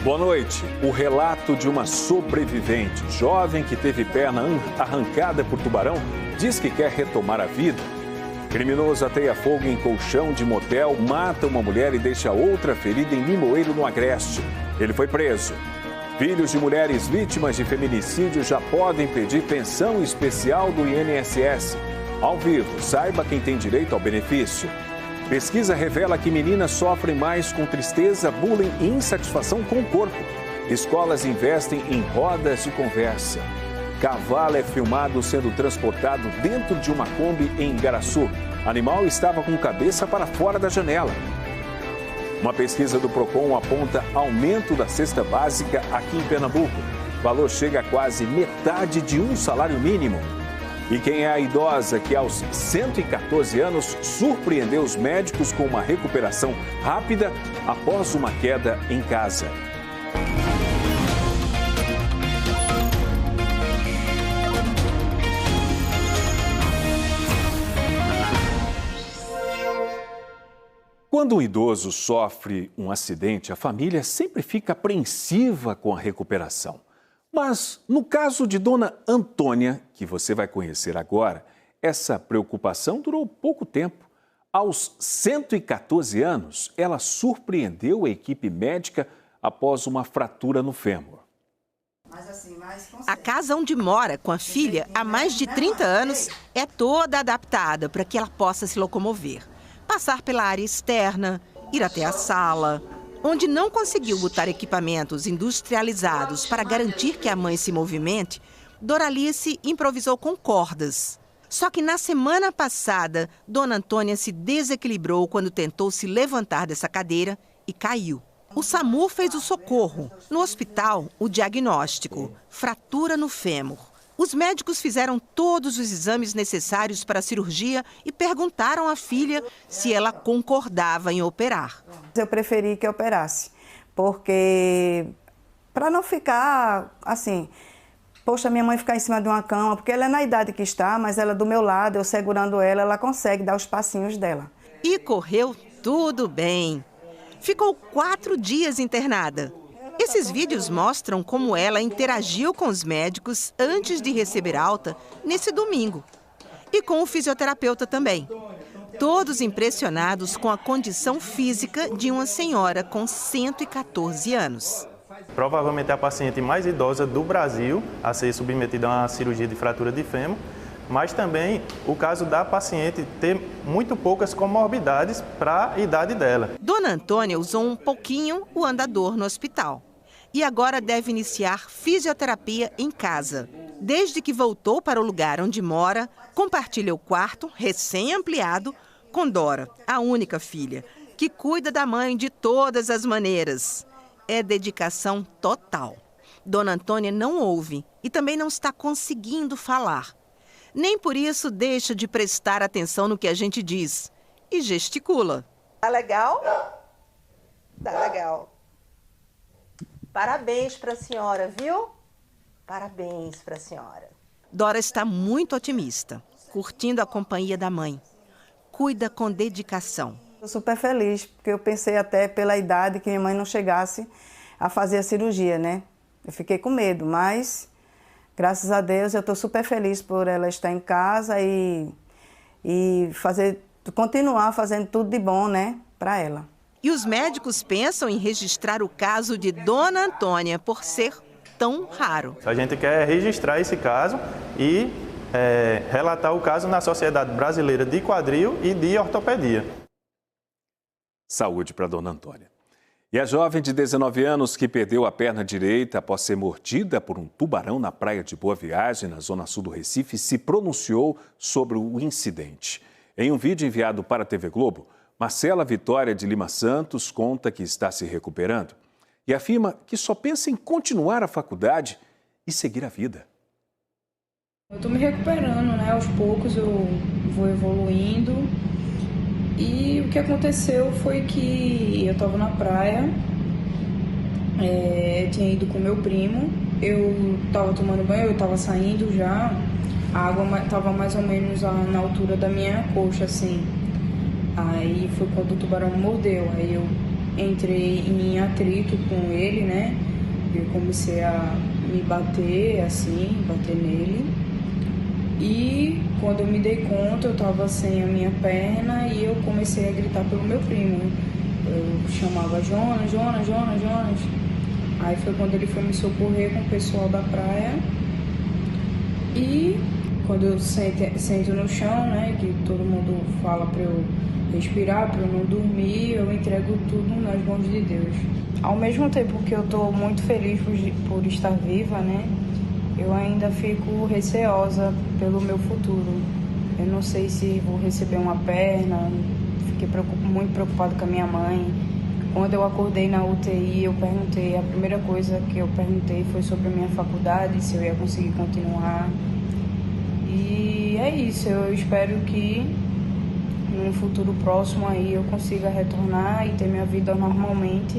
Boa noite. O relato de uma sobrevivente, jovem que teve perna arrancada por tubarão, diz que quer retomar a vida. Criminoso ateia fogo em colchão de motel, mata uma mulher e deixa outra ferida em Limoeiro, no Agreste. Ele foi preso. Filhos de mulheres vítimas de feminicídio já podem pedir pensão especial do INSS. Ao vivo, saiba quem tem direito ao benefício. Pesquisa revela que meninas sofrem mais com tristeza, bullying e insatisfação com o corpo. Escolas investem em rodas de conversa. Cavalo é filmado sendo transportado dentro de uma Kombi em Igaraçu. Animal estava com cabeça para fora da janela. Uma pesquisa do Procon aponta aumento da cesta básica aqui em Pernambuco. O valor chega a quase metade de um salário mínimo. E quem é a idosa que aos 114 anos surpreendeu os médicos com uma recuperação rápida após uma queda em casa? Quando um idoso sofre um acidente, a família sempre fica apreensiva com a recuperação. Mas, no caso de Dona Antônia, que você vai conhecer agora, essa preocupação durou pouco tempo. Aos 114 anos, ela surpreendeu a equipe médica após uma fratura no fêmur. A casa onde mora com a filha há mais de 30 anos é toda adaptada para que ela possa se locomover. Passar pela área externa, ir até a sala. Onde não conseguiu botar equipamentos industrializados para garantir que a mãe se movimente, Doralice improvisou com cordas. Só que na semana passada, Dona Antônia se desequilibrou quando tentou se levantar dessa cadeira e caiu. O SAMU fez o socorro. No hospital, o diagnóstico: fratura no fêmur. Os médicos fizeram todos os exames necessários para a cirurgia e perguntaram à filha se ela concordava em operar. Eu preferi que operasse, porque para não ficar assim, poxa, minha mãe ficar em cima de uma cama, porque ela é na idade que está, mas ela do meu lado, eu segurando ela, ela consegue dar os passinhos dela. E correu tudo bem. Ficou 4 dias internada. Esses vídeos mostram como ela interagiu com os médicos antes de receber alta nesse domingo. E com o fisioterapeuta também. Todos impressionados com a condição física de uma senhora com 114 anos. Provavelmente é a paciente mais idosa do Brasil a ser submetida a uma cirurgia de fratura de fêmur, mas também o caso da paciente ter muito poucas comorbidades para a idade dela. Dona Antônia usou um pouquinho o andador no hospital. E agora deve iniciar fisioterapia em casa. Desde que voltou para o lugar onde mora, compartilha o quarto, recém-ampliado, com Dora, a única filha, que cuida da mãe de todas as maneiras. É dedicação total. Dona Antônia não ouve e também não está conseguindo falar. Nem por isso deixa de prestar atenção no que a gente diz e gesticula. Tá legal? Tá legal. Parabéns para a senhora, viu? Parabéns para a senhora. Dora está muito otimista, curtindo a companhia da mãe. Cuida com dedicação. Estou super feliz, porque eu pensei até pela idade que minha mãe não chegasse a fazer a cirurgia, né? Eu fiquei com medo, mas graças a Deus eu estou super feliz por ela estar em casa e continuar fazendo tudo de bom, né, para ela. E os médicos pensam em registrar o caso de Dona Antônia por ser tão raro. A gente quer registrar esse caso e relatar o caso na Sociedade Brasileira de Quadril e de Ortopedia. Saúde para Dona Antônia. E a jovem de 19 anos que perdeu a perna direita após ser mordida por um tubarão na praia de Boa Viagem, na zona sul do Recife, se pronunciou sobre o incidente. Em um vídeo enviado para a TV Globo, Marcela Vitória de Lima Santos conta que está se recuperando e afirma que só pensa em continuar a faculdade e seguir a vida. Eu estou me recuperando, né? Aos poucos eu vou evoluindo. E o que aconteceu foi que eu estava na praia, tinha ido com meu primo, eu estava tomando banho, eu estava saindo já, a água estava mais ou menos na altura da minha coxa, assim. Aí foi quando o tubarão me mordeu, aí eu entrei em atrito com ele, né? Eu comecei a me bater, assim, bater nele. E quando eu me dei conta, eu estava sem a minha perna e eu comecei a gritar pelo meu primo. Eu chamava Jonas, Jonas, Jonas, Jonas. Aí foi quando ele foi me socorrer com o pessoal da praia. E quando eu sento no chão, né, que todo mundo fala para eu respirar, para eu não dormir, eu entrego tudo nas mãos de Deus. Ao mesmo tempo que eu estou muito feliz por estar viva, né, eu ainda fico receosa pelo meu futuro. Eu não sei se vou receber uma perna, fiquei muito preocupada com a minha mãe. Quando eu acordei na UTI, a primeira coisa que eu perguntei foi sobre a minha faculdade, se eu ia conseguir continuar. E é isso, eu espero que num futuro próximo aí eu consiga retornar e ter minha vida normalmente,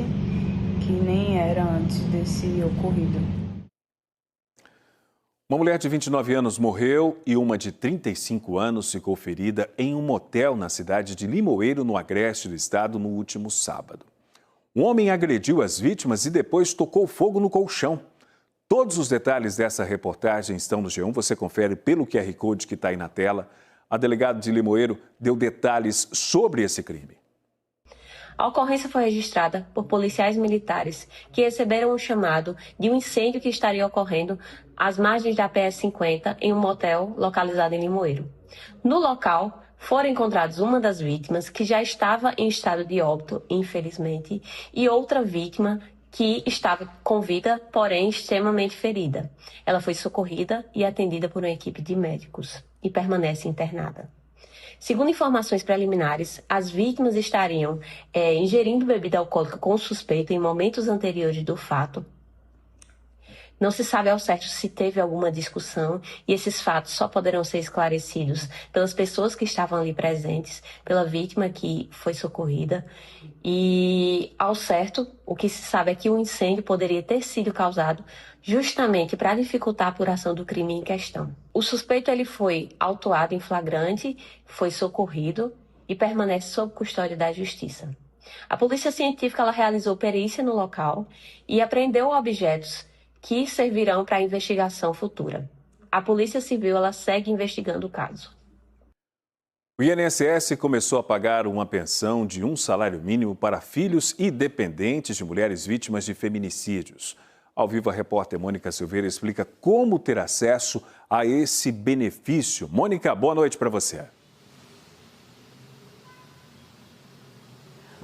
que nem era antes desse ocorrido. Uma mulher de 29 anos morreu e uma de 35 anos ficou ferida em um motel na cidade de Limoeiro, no agreste do estado, no último sábado. Um homem agrediu as vítimas e depois tocou fogo no colchão. Todos os detalhes dessa reportagem estão no G1, você confere pelo QR Code que está aí na tela. A delegada de Limoeiro deu detalhes sobre esse crime. A ocorrência foi registrada por policiais militares que receberam um chamado de um incêndio que estaria ocorrendo às margens da PS-50 em um motel localizado em Limoeiro. No local, foram encontrados uma das vítimas que já estava em estado de óbito, infelizmente, e outra vítima que estava com vida, porém extremamente ferida. Ela foi socorrida e atendida por uma equipe de médicos e permanece internada. Segundo informações preliminares, as vítimas estariam ingerindo bebida alcoólica com o suspeito em momentos anteriores do fato. Não se sabe ao certo se teve alguma discussão e esses fatos só poderão ser esclarecidos pelas pessoas que estavam ali presentes, pela vítima que foi socorrida. E, ao certo, o que se sabe é que o incêndio poderia ter sido causado justamente para dificultar a apuração do crime em questão. O suspeito ele foi autuado em flagrante, foi socorrido e permanece sob custódia da Justiça. A Polícia Científica ela realizou perícia no local e apreendeu objetos que servirão para a investigação futura. A Polícia Civil ela segue investigando o caso. O INSS começou a pagar uma pensão de um salário mínimo para filhos e dependentes de mulheres vítimas de feminicídios. Ao vivo, a repórter Mônica Silveira explica como ter acesso a esse benefício. Mônica, boa noite para você.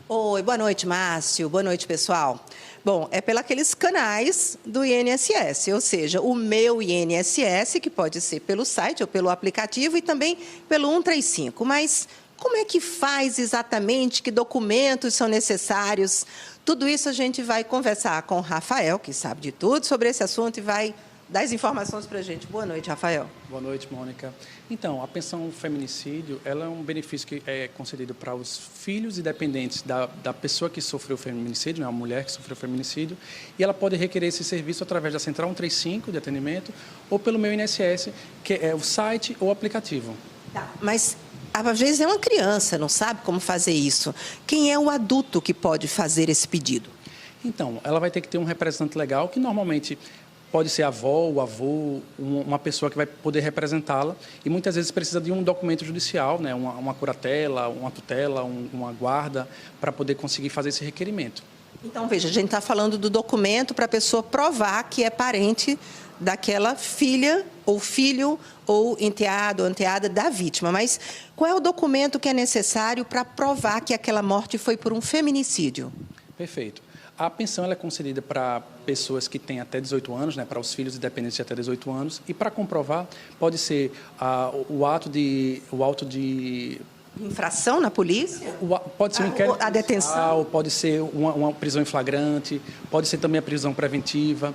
Oi, boa noite, Márcio. Boa noite, pessoal. Bom, é pelos canais do INSS, ou seja, o Meu INSS, que pode ser pelo site ou pelo aplicativo e também pelo 135. Mas como é que faz exatamente? Que documentos são necessários? Tudo isso a gente vai conversar com o Rafael, que sabe de tudo sobre esse assunto e vai dar as informações para a gente. Boa noite, Rafael. Boa noite, Mônica. Então, a pensão feminicídio ela é um benefício que é concedido para os filhos e dependentes da pessoa que sofreu feminicídio, né, a mulher que sofreu feminicídio, e ela pode requerer esse serviço através da Central 135 de atendimento ou pelo Meu INSS, que é o site ou aplicativo. Tá, mas às vezes é uma criança, não sabe como fazer isso. Quem é o adulto que pode fazer esse pedido? Então, ela vai ter que ter um representante legal que normalmente pode ser a avó, o avô, uma pessoa que vai poder representá-la e muitas vezes precisa de um documento judicial, né, uma curatela, uma tutela, uma guarda, para poder conseguir fazer esse requerimento. Então, veja, a gente está falando do documento para a pessoa provar que é parente daquela filha ou filho ou enteado ou enteada da vítima. Mas qual é o documento que é necessário para provar que aquela morte foi por um feminicídio? Perfeito. A pensão ela é concedida para pessoas que têm até 18 anos, né, para os filhos e dependentes de até 18 anos, e para comprovar pode ser o auto de infração na polícia? Pode ser um inquérito a detenção, pode ser uma prisão em flagrante, pode ser também a prisão preventiva,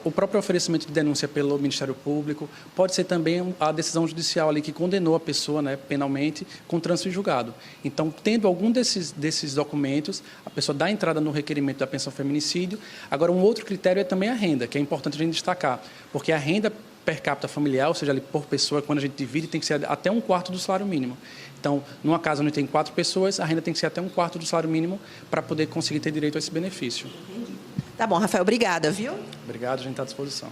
o próprio oferecimento de denúncia pelo Ministério Público, pode ser também a decisão judicial ali que condenou a pessoa, né, penalmente com trânsito em julgado. Então, tendo algum desses documentos, a pessoa dá entrada no requerimento da pensão feminicídio. Agora, um outro critério é também a renda, que é importante a gente destacar, porque a renda per capita familiar, ou seja, ali por pessoa, quando a gente divide, tem que ser até 1/4 do salário mínimo. Então, numa casa onde tem 4 pessoas, a renda tem que ser até 1/4 do salário mínimo para poder conseguir ter direito a esse benefício. Tá bom, Rafael, obrigada, viu? Obrigado, a gente está à disposição.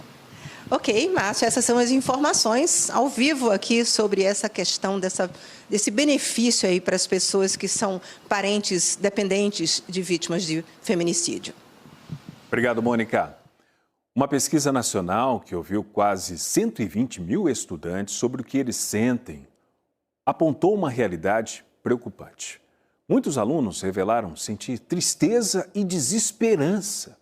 Ok, Márcio, essas são as informações ao vivo aqui sobre essa questão desse benefício aí para as pessoas que são parentes dependentes de vítimas de feminicídio. Obrigado, Mônica. Uma pesquisa nacional que ouviu quase 120 mil estudantes sobre o que eles sentem apontou uma realidade preocupante. Muitos alunos revelaram sentir tristeza e desesperança.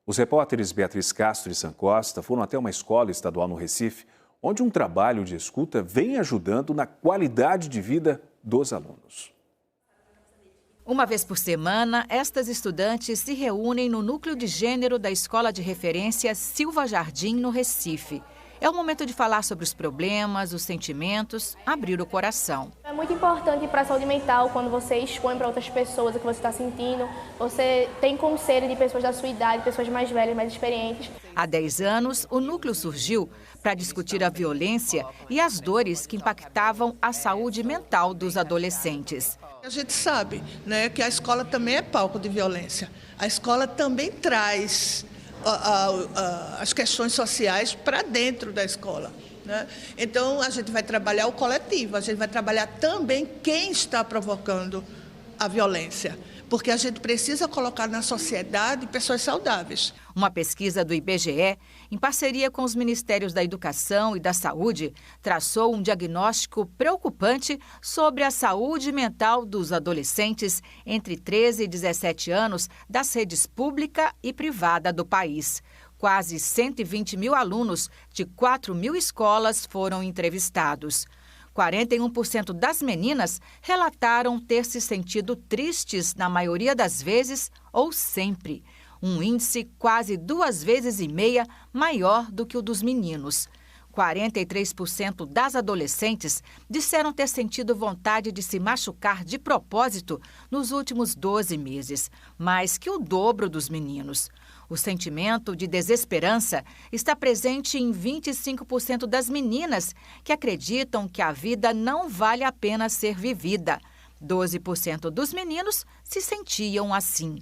Os repórteres Beatriz Castro e Sam Costa foram até uma escola estadual no Recife, onde um trabalho de escuta vem ajudando na qualidade de vida dos alunos. Uma vez por semana, estas estudantes se reúnem no núcleo de gênero da Escola de Referência Silva Jardim, no Recife. É o momento de falar sobre os problemas, os sentimentos, abrir o coração. É muito importante para a saúde mental quando você expõe para outras pessoas o que você está sentindo. Você tem conselho de pessoas da sua idade, pessoas mais velhas, mais experientes. Há 10 anos, o núcleo surgiu para discutir a violência e as dores que impactavam a saúde mental dos adolescentes. A gente sabe, né, que a escola também é palco de violência. A escola também traz as questões sociais para dentro da escola, né? Então, a gente vai trabalhar o coletivo, a gente vai trabalhar também quem está provocando a violência, porque a gente precisa colocar na sociedade pessoas saudáveis. Uma pesquisa do IBGE, em parceria com os Ministérios da Educação e da Saúde, traçou um diagnóstico preocupante sobre a saúde mental dos adolescentes entre 13 e 17 anos das redes pública e privada do país. Quase 120 mil alunos de 4 mil escolas foram entrevistados. 41% das meninas relataram ter se sentido tristes na maioria das vezes ou sempre. Um índice quase 2,5 vezes maior do que o dos meninos. 43% das adolescentes disseram ter sentido vontade de se machucar de propósito nos últimos 12 meses, mais que o dobro dos meninos. O sentimento de desesperança está presente em 25% das meninas, que acreditam que a vida não vale a pena ser vivida. 12% dos meninos se sentiam assim.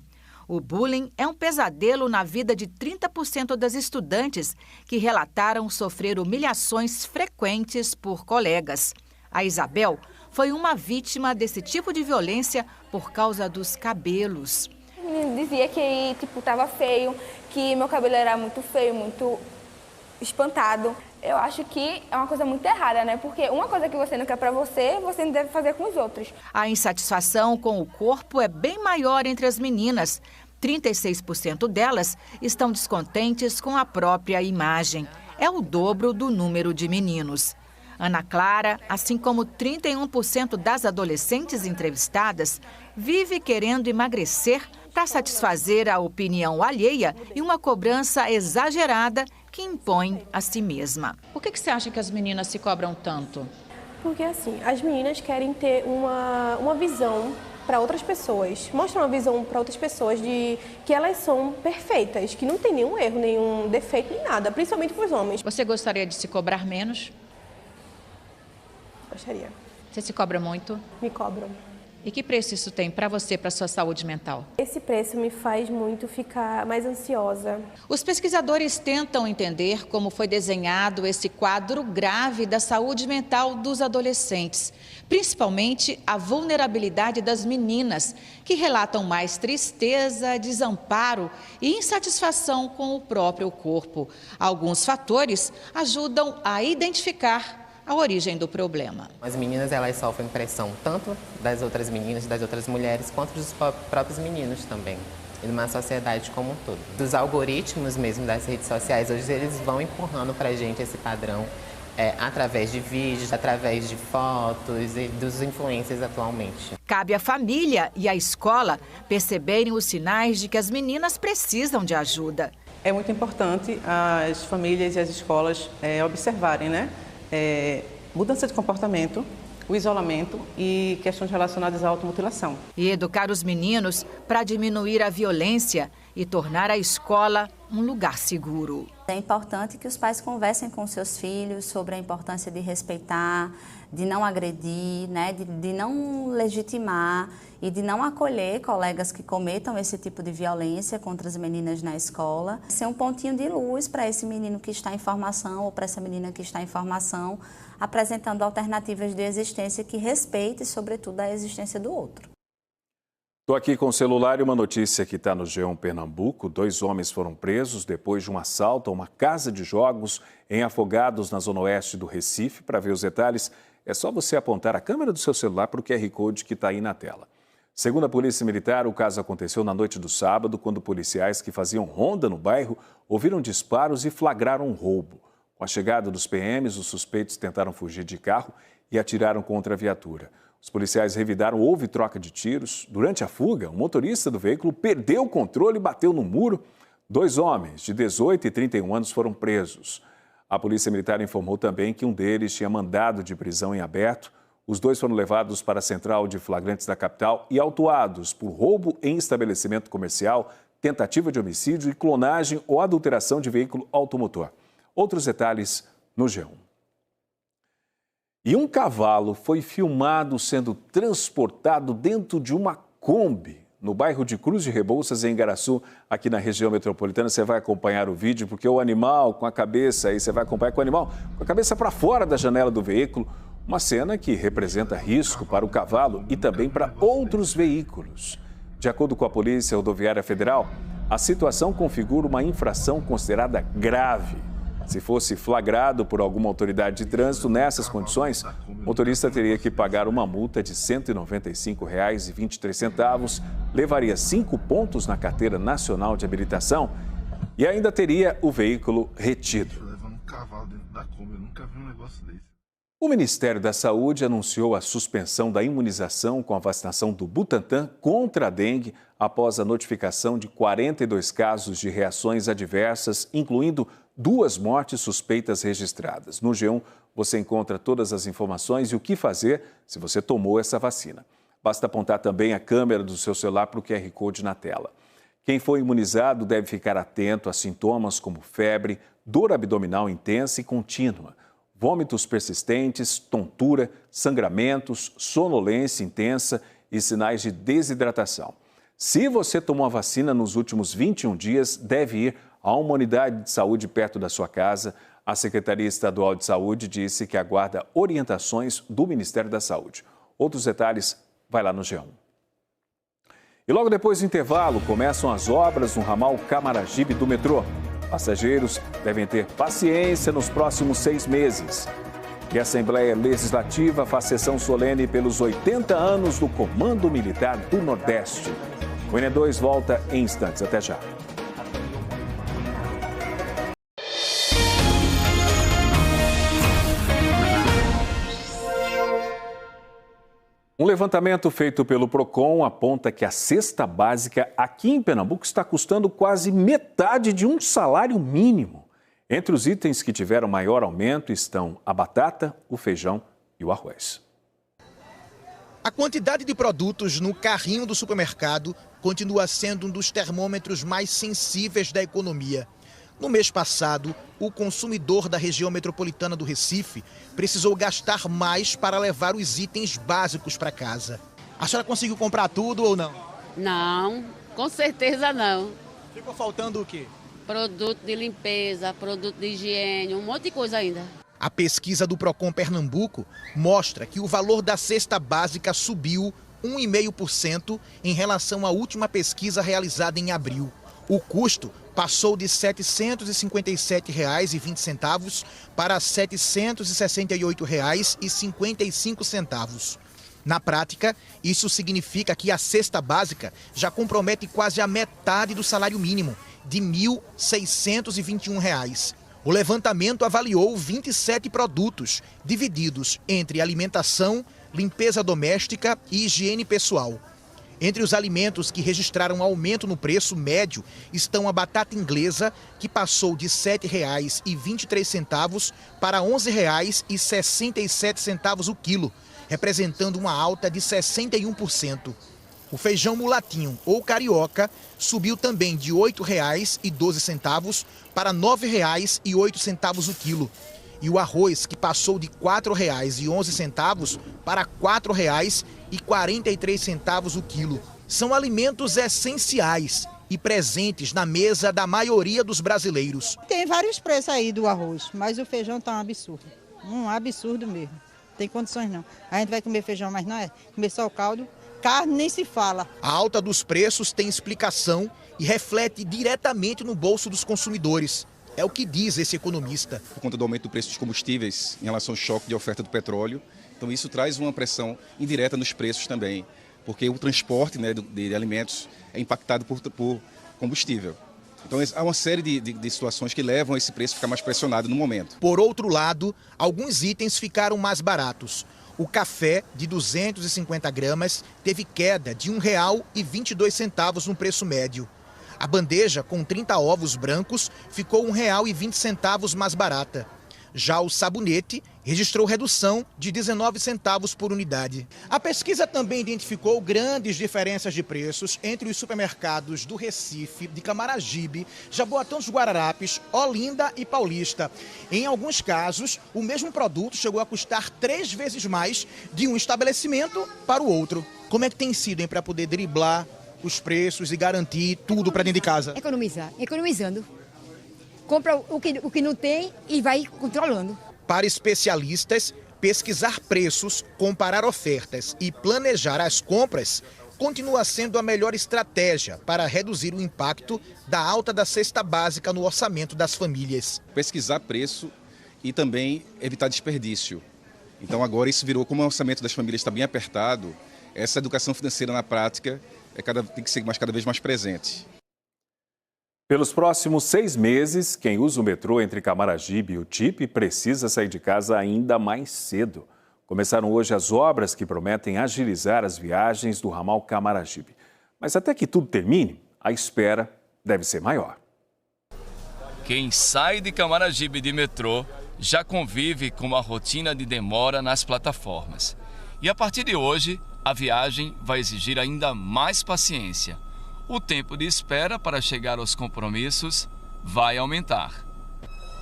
O bullying é um pesadelo na vida de 30% das estudantes, que relataram sofrer humilhações frequentes por colegas. A Isabel foi uma vítima desse tipo de violência por causa dos cabelos. O menino dizia que, estava feio, que meu cabelo era muito feio, muito espantado. Eu acho que é uma coisa muito errada, né? Porque uma coisa que você não quer pra você, você não deve fazer com os outros. A insatisfação com o corpo é bem maior entre as meninas. 36% delas estão descontentes com a própria imagem. É o dobro do número de meninos. Ana Clara, assim como 31% das adolescentes entrevistadas, vive querendo emagrecer para satisfazer a opinião alheia e uma cobrança exagerada que impõe a si mesma. Por que você acha que as meninas se cobram tanto? Porque, assim, as meninas querem ter uma visão para outras pessoas, mostram uma visão para outras pessoas de que elas são perfeitas, que não tem nenhum erro, nenhum defeito, nem nada, principalmente para os homens. Você gostaria de se cobrar menos? Gostaria. Você se cobra muito? Me cobram. E que preço isso tem para você, para a sua saúde mental? Esse preço me faz muito ficar mais ansiosa. Os pesquisadores tentam entender como foi desenhado esse quadro grave da saúde mental dos adolescentes, principalmente a vulnerabilidade das meninas, que relatam mais tristeza, desamparo e insatisfação com o próprio corpo. Alguns fatores ajudam a identificar a origem do problema. As meninas, elas sofrem pressão tanto das outras meninas, das outras mulheres, quanto dos próprios meninos também, e numa sociedade como um todo. Dos algoritmos mesmo das redes sociais, hoje eles vão empurrando pra gente esse padrão através de vídeos, através de fotos e dos influencers atualmente. Cabe à família e à escola perceberem os sinais de que as meninas precisam de ajuda. É muito importante as famílias e as escolas observarem, né? Mudança de comportamento, o isolamento e questões relacionadas à automutilação. E educar os meninos para diminuir a violência e tornar a escola um lugar seguro. É importante que os pais conversem com seus filhos sobre a importância de respeitar, de não agredir, né, de não legitimar e de não acolher colegas que cometam esse tipo de violência contra as meninas na escola. Ser um pontinho de luz para esse menino que está em formação ou para essa menina que está em formação, apresentando alternativas de existência que respeitem, sobretudo, a existência do outro. Estou aqui com o celular e uma notícia que está no G1 Pernambuco. 2 homens foram presos depois de um assalto a uma casa de jogos em Afogados, na zona oeste do Recife. Para ver os detalhes, é só você apontar a câmera do seu celular para o QR Code que está aí na tela. Segundo a Polícia Militar, o caso aconteceu na noite do sábado, quando policiais que faziam ronda no bairro ouviram disparos e flagraram um roubo. Com a chegada dos PMs, os suspeitos tentaram fugir de carro e atiraram contra a viatura. Os policiais revidaram, houve troca de tiros. Durante a fuga, o motorista do veículo perdeu o controle e bateu no muro. 2 homens de 18 e 31 anos foram presos. A Polícia Militar informou também que um deles tinha mandado de prisão em aberto. Os 2 foram levados para a Central de Flagrantes da capital e autuados por roubo em estabelecimento comercial, tentativa de homicídio e clonagem ou adulteração de veículo automotor. Outros detalhes no G1. E um cavalo foi filmado sendo transportado dentro de uma Kombi no bairro de Cruz de Rebouças, em Igaraçu, aqui na região metropolitana. Você vai acompanhar o vídeo, porque o animal com a cabeça, aí você vai acompanhar com o animal com a cabeça para fora da janela do veículo. Uma cena que representa risco para o cavalo e também para outros veículos. De acordo com a Polícia Rodoviária Federal, a situação configura uma infração considerada grave. Se fosse flagrado por alguma autoridade de trânsito nessas condições, o motorista teria que pagar uma multa de R$ 195,23, levaria 5 pontos na Carteira Nacional de Habilitação e ainda teria o veículo retido. O Ministério da Saúde anunciou a suspensão da imunização com a vacinação do Butantan contra a dengue após a notificação de 42 casos de reações adversas, incluindo 2 mortes suspeitas registradas. No G1, você encontra todas as informações e o que fazer se você tomou essa vacina. Basta apontar também a câmera do seu celular para o QR Code na tela. Quem foi imunizado deve ficar atento a sintomas como febre, dor abdominal intensa e contínua, vômitos persistentes, tontura, sangramentos, sonolência intensa e sinais de desidratação. Se você tomou a vacina nos últimos 21 dias, deve ir a uma unidade de saúde perto da sua casa. A Secretaria Estadual de Saúde disse que aguarda orientações do Ministério da Saúde. Outros detalhes, vai lá no G1. E logo depois do intervalo, começam as obras no ramal Camaragibe do metrô. Passageiros devem ter paciência nos próximos 6 meses. E a Assembleia Legislativa faz sessão solene pelos 80 anos do Comando Militar do Nordeste. O ENE2 volta em instantes. Até já. Um levantamento feito pelo Procon aponta que a cesta básica aqui em Pernambuco está custando quase metade de um salário mínimo. Entre os itens que tiveram maior aumento estão a batata, o feijão e o arroz. A quantidade de produtos no carrinho do supermercado continua sendo um dos termômetros mais sensíveis da economia. No mês passado, o consumidor da região metropolitana do Recife precisou gastar mais para levar os itens básicos para casa. A senhora conseguiu comprar tudo ou não? Não, com certeza não. Ficou faltando o quê? Produto de limpeza, produto de higiene, um monte de coisa ainda. A pesquisa do Procon Pernambuco mostra que o valor da cesta básica subiu 1,5% em relação à última pesquisa realizada em abril. O custo passou de R$ 767,20 para R$ 768,55. Na prática, isso significa que a cesta básica já compromete quase a metade do salário mínimo, de R$ 1.621. O levantamento avaliou 27 produtos, divididos entre alimentação, limpeza doméstica e higiene pessoal. Entre os alimentos que registraram aumento no preço médio estão a batata inglesa, que passou de R$ 7,23 para R$ 11,67 o quilo, representando uma alta de 61%. O feijão mulatinho ou carioca subiu também de R$ 8,12 para R$ 9,08 o quilo. E o arroz, que passou de R$ 4,11 para R$ 4,43 o quilo. São alimentos essenciais e presentes na mesa da maioria dos brasileiros. Tem vários preços aí do arroz, mas o feijão está um absurdo mesmo. Tem condições não. A gente vai comer feijão, mas não é comer só o caldo. Carne nem se fala. A alta dos preços tem explicação e reflete diretamente no bolso dos consumidores. É o que diz esse economista. Por conta do aumento do preço dos combustíveis em relação ao choque de oferta do petróleo, então isso traz uma pressão indireta nos preços também, porque o transporte, né, de alimentos é impactado por combustível. Então há uma série de situações que levam esse preço a ficar mais pressionado no momento. Por outro lado, alguns itens ficaram mais baratos. O café de 250 gramas teve queda de R$ 1,22 no preço médio. A bandeja com 30 ovos brancos ficou R$ 1,20 mais barata. Já o sabonete registrou redução de 19 centavos por unidade. A pesquisa também identificou grandes diferenças de preços entre os supermercados do Recife, de Camaragibe, Jaboatão dos Guararapes, Olinda e Paulista. Em alguns casos, o mesmo produto chegou a custar 3 vezes mais de um estabelecimento para o outro. Como é que tem sido, para poder driblar os preços e garantir tudo para dentro de casa? Economizando. Compra o que não tem e vai controlando. Para especialistas, pesquisar preços, comparar ofertas e planejar as compras continua sendo a melhor estratégia para reduzir o impacto da alta da cesta básica no orçamento das famílias. Pesquisar preço e também evitar desperdício. Então agora isso virou, como o orçamento das famílias está bem apertado, essa educação financeira na prática tem que ser cada vez mais presente. Pelos próximos 6 meses, quem usa o metrô entre Camaragibe e Utipe precisa sair de casa ainda mais cedo. Começaram hoje as obras que prometem agilizar as viagens do ramal Camaragibe. Mas até que tudo termine, a espera deve ser maior. Quem sai de Camaragibe de metrô já convive com uma rotina de demora nas plataformas. E a partir de hoje, a viagem vai exigir ainda mais paciência. O tempo de espera para chegar aos compromissos vai aumentar.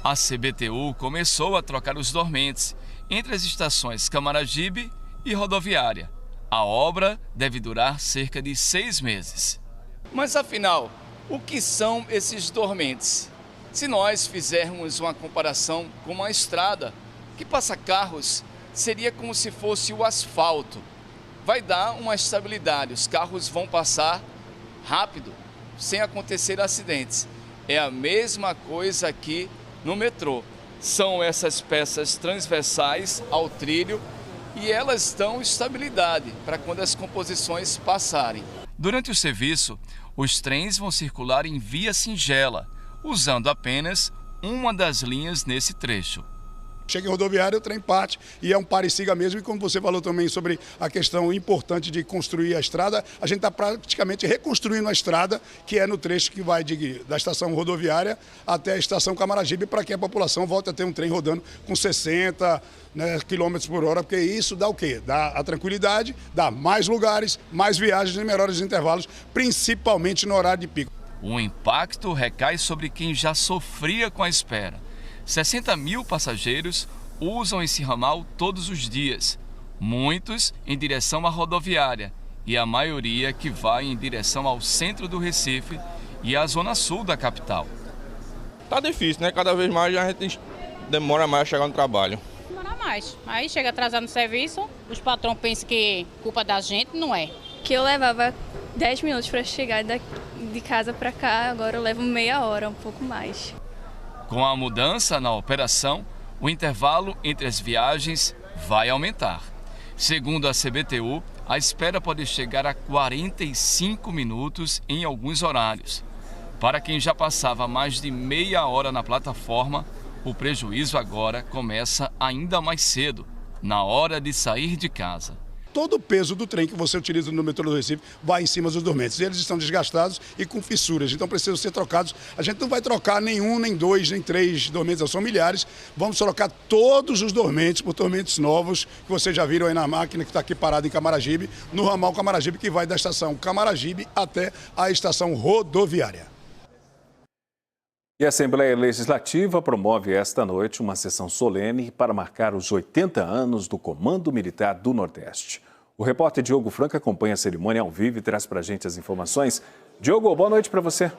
A CBTU começou a trocar os dormentes entre as estações Camaragibe e Rodoviária. A obra deve durar cerca de 6 meses. Mas afinal, o que são esses dormentes? Se nós fizermos uma comparação com uma estrada que passa carros, seria como se fosse o asfalto. Vai dar uma estabilidade, os carros vão passar rápido, sem acontecer acidentes. É a mesma coisa aqui no metrô. São essas peças transversais ao trilho e elas dão estabilidade para quando as composições passarem. Durante o serviço, os trens vão circular em via singela, usando apenas uma das linhas nesse trecho. Chega em rodoviária, o trem parte e é um pare-siga mesmo. E como você falou também sobre a questão importante de construir a estrada, a gente está praticamente reconstruindo a estrada, que é no trecho que vai da estação rodoviária até a estação Camaragibe, para que a população volte a ter um trem rodando com 60 km por hora, porque isso dá o quê? Dá a tranquilidade, dá mais lugares, mais viagens em menores intervalos, principalmente no horário de pico. O impacto recai sobre quem já sofria com a espera. 60 mil passageiros usam esse ramal todos os dias, muitos em direção à rodoviária e a maioria que vai em direção ao centro do Recife e à zona sul da capital. Tá difícil, né? Cada vez mais a gente demora mais a chegar no trabalho. Demora mais. Aí chega atrasado no serviço, os patrões pensam que culpa da gente, não é. Que eu levava 10 minutos para chegar de casa para cá, agora eu levo meia hora, um pouco mais. Com a mudança na operação, o intervalo entre as viagens vai aumentar. Segundo a CBTU, a espera pode chegar a 45 minutos em alguns horários. Para quem já passava mais de meia hora na plataforma, o prejuízo agora começa ainda mais cedo, na hora de sair de casa. todo o peso do trem que você utiliza no metrô do Recife vai em cima dos dormentes. Eles estão desgastados e com fissuras, então precisam ser trocados. A gente não vai trocar nenhum, nem dois, nem três dormentes, são milhares. Vamos trocar todos os dormentes por dormentes novos, que vocês já viram aí na máquina que está aqui parada em Camaragibe, no ramal Camaragibe, que vai da estação Camaragibe até a estação rodoviária. E a Assembleia Legislativa promove esta noite uma sessão solene para marcar os 80 anos do Comando Militar do Nordeste. O repórter Diogo Franco acompanha a cerimônia ao vivo e traz para a gente as informações. Diogo, boa noite para você.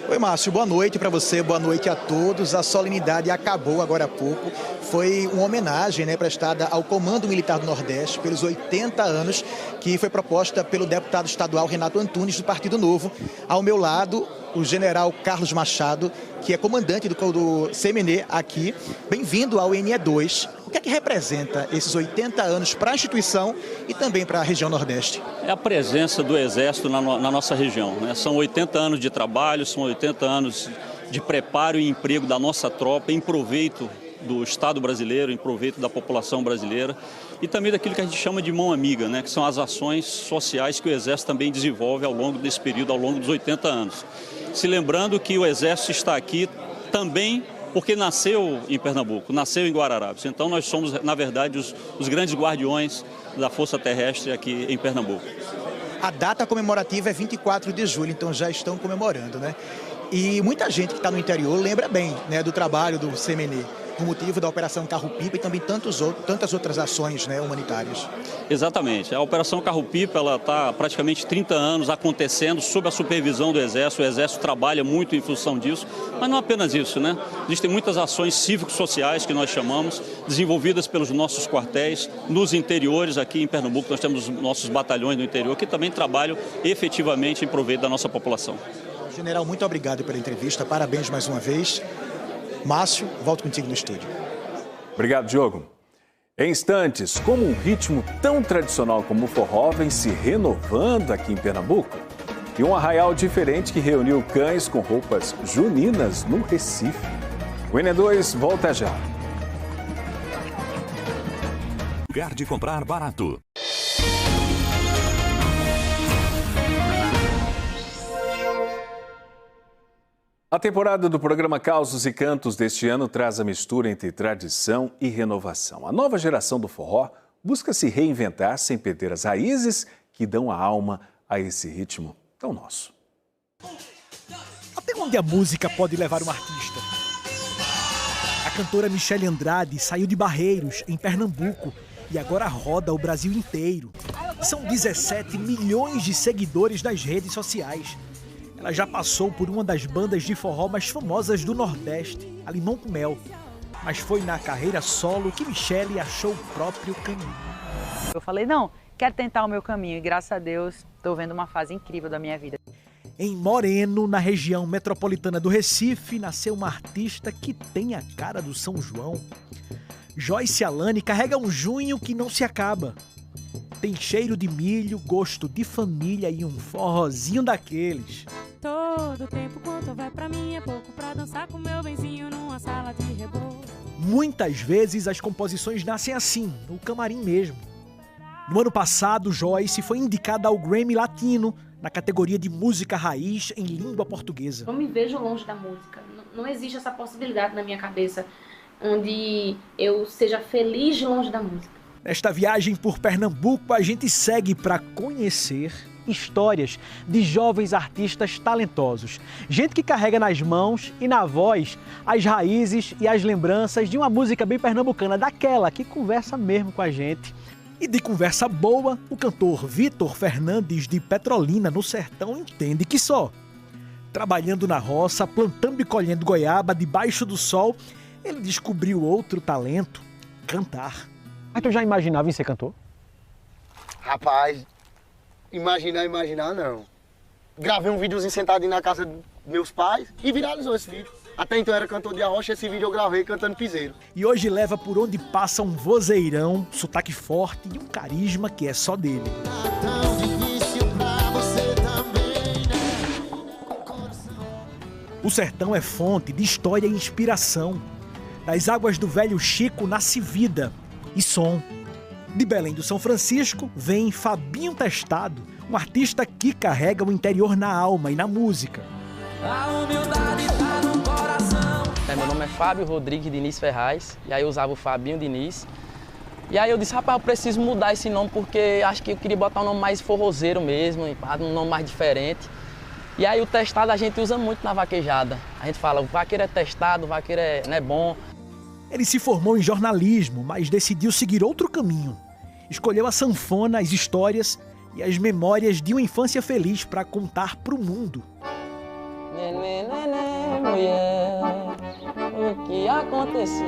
Oi, Márcio, boa noite para você, boa noite a todos. A solenidade acabou agora há pouco. Foi uma homenagem, prestada ao Comando Militar do Nordeste pelos 80 anos, que foi proposta pelo deputado estadual Renato Antunes, do Partido Novo. Ao meu lado, o general Carlos Machado, que é comandante do CMN aqui. Bem-vindo ao NE2. O que é que representa esses 80 anos para a instituição e também para a região Nordeste? É a presença do Exército na nossa região. São 80 anos de trabalho, são 80 anos de preparo e emprego da nossa tropa em proveito do Estado brasileiro, em proveito da população brasileira e também daquilo que a gente chama de mão amiga, que são as ações sociais que o Exército também desenvolve ao longo desse período, ao longo dos 80 anos. Se lembrando que o Exército está aqui também porque nasceu em Pernambuco, nasceu em Guararapes. Então nós somos, na verdade, os grandes guardiões da Força Terrestre aqui em Pernambuco. A data comemorativa é 24 de julho, então já estão comemorando, E muita gente que está no interior lembra bem, do trabalho do CMN, por motivo da Operação Carro-Pipa e também tantas outras ações humanitárias. Exatamente. A Operação Carro-Pipa está praticamente 30 anos acontecendo sob a supervisão do Exército. O Exército trabalha muito em função disso, mas não apenas isso, Existem muitas ações cívico-sociais que nós chamamos, desenvolvidas pelos nossos quartéis nos interiores. Aqui em Pernambuco nós temos nossos batalhões no interior que também trabalham efetivamente em proveito da nossa população. General, muito obrigado pela entrevista. Parabéns mais uma vez. Márcio, volto contigo no estúdio. Obrigado, Diogo. Em instantes, como um ritmo tão tradicional como o forró vem se renovando aqui em Pernambuco? E um arraial diferente que reuniu cães com roupas juninas no Recife. O NE2 volta já. Lugar de comprar barato. A temporada do programa Causos e Cantos deste ano traz a mistura entre tradição e renovação. A nova geração do forró busca se reinventar sem perder as raízes que dão a alma a esse ritmo tão nosso. Até onde a música pode levar um artista? A cantora Michele Andrade saiu de Barreiros, em Pernambuco, e agora roda o Brasil inteiro. São 17 milhões de seguidores nas redes sociais. Ela já passou por uma das bandas de forró mais famosas do Nordeste, a Limão com Mel. Mas foi na carreira solo que Michele achou o próprio caminho. Eu falei, não, quero tentar o meu caminho e graças a Deus estou vendo uma fase incrível da minha vida. Em Moreno, na região metropolitana do Recife, nasceu uma artista que tem a cara do São João. Joyce Alane carrega um junho que não se acaba. Tem cheiro de milho, gosto de família e um forrozinho daqueles. Todo tempo quanto vai pra mim é pouco pra dançar com meu benzinho numa sala de rebolo. Muitas vezes as composições nascem assim, no camarim mesmo. No ano passado, Joyce foi indicada ao Grammy Latino, na categoria de música raiz em língua portuguesa. Eu me vejo longe da música, não existe essa possibilidade na minha cabeça, onde eu seja feliz longe da música. Nesta viagem por Pernambuco, a gente segue para conhecer histórias de jovens artistas talentosos. Gente que carrega nas mãos e na voz as raízes e as lembranças de uma música bem pernambucana, daquela que conversa mesmo com a gente. E de conversa boa, o cantor Vitor Fernandes, de Petrolina, no sertão, entende que só trabalhando na roça, plantando e colhendo goiaba debaixo do sol, ele descobriu outro talento: cantar. Mas tu já imaginava em ser cantor? Rapaz, imaginar não. Gravei um videozinho sentadinho na casa dos meus pais e viralizou esse vídeo. Até então eu era cantor de arrocha, esse vídeo eu gravei cantando piseiro. E hoje leva por onde passa um vozeirão, sotaque forte e um carisma que é só dele. O sertão é fonte de história e inspiração. Das águas do velho Chico nasce vida e som. De Belém do São Francisco vem Fabinho Testado, um artista que carrega o interior na alma e na música. A humildade tá no coração. Meu nome é Fábio Rodrigues Diniz Ferraz, e aí eu usava o Fabinho Diniz. E aí eu disse, rapaz, eu preciso mudar esse nome porque acho que eu queria botar um nome mais forrozeiro mesmo, um nome mais diferente. E aí o testado a gente usa muito na vaquejada. A gente fala, o vaqueiro é testado, o vaqueiro é bom. Ele se formou em jornalismo, mas decidiu seguir outro caminho. Escolheu a sanfona, as histórias e as memórias de uma infância feliz para contar para o mundo. Mulher, o que aconteceu?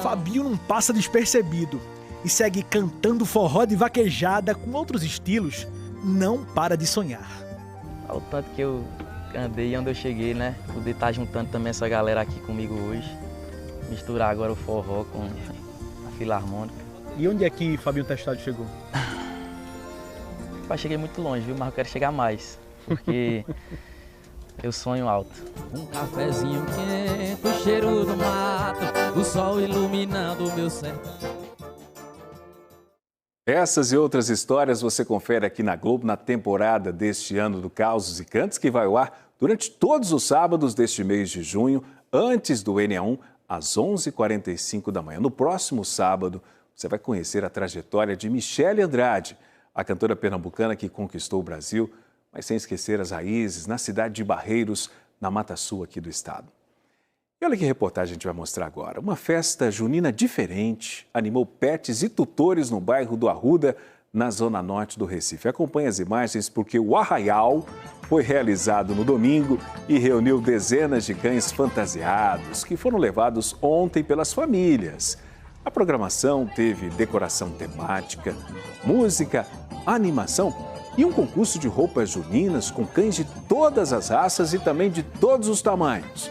Fabinho não passa despercebido e segue cantando forró de vaquejada com outros estilos. Não para de sonhar. O tanto que eu andei e onde eu cheguei, né? Poder estar juntando também essa galera aqui comigo hoje. Misturar agora o forró com a filarmônica. E onde é que Fabinho Testado chegou? Eu cheguei muito longe, viu? Mas eu quero chegar mais, porque eu sonho alto. Um cafezinho quente, o cheiro do mato, o sol iluminando o meu sertão. Essas e outras histórias você confere aqui na Globo na temporada deste ano do Causos e Cantos, que vai ao ar durante todos os sábados deste mês de junho, antes do NA1, às 11h45 da manhã. No próximo sábado, você vai conhecer a trajetória de Michele Andrade, a cantora pernambucana que conquistou o Brasil, mas sem esquecer as raízes, na cidade de Barreiros, na Mata Sul aqui do estado. E olha que reportagem a gente vai mostrar agora. Uma festa junina diferente animou pets e tutores no bairro do Arruda, na zona norte do Recife. Acompanhe as imagens porque o arraial foi realizado no domingo e reuniu dezenas de cães fantasiados que foram levados ontem pelas famílias. A programação teve decoração temática, música, animação e um concurso de roupas juninas com cães de todas as raças e também de todos os tamanhos.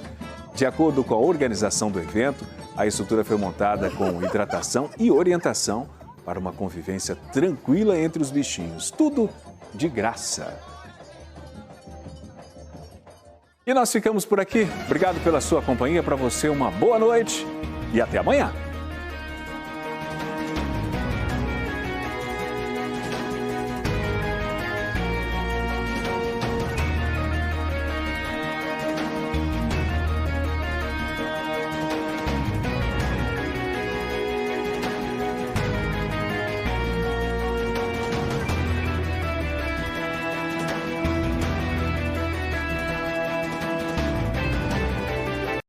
De acordo com a organização do evento, a estrutura foi montada com hidratação e orientação para uma convivência tranquila entre os bichinhos. Tudo de graça. E nós ficamos por aqui. Obrigado pela sua companhia. Para você, uma boa noite e até amanhã.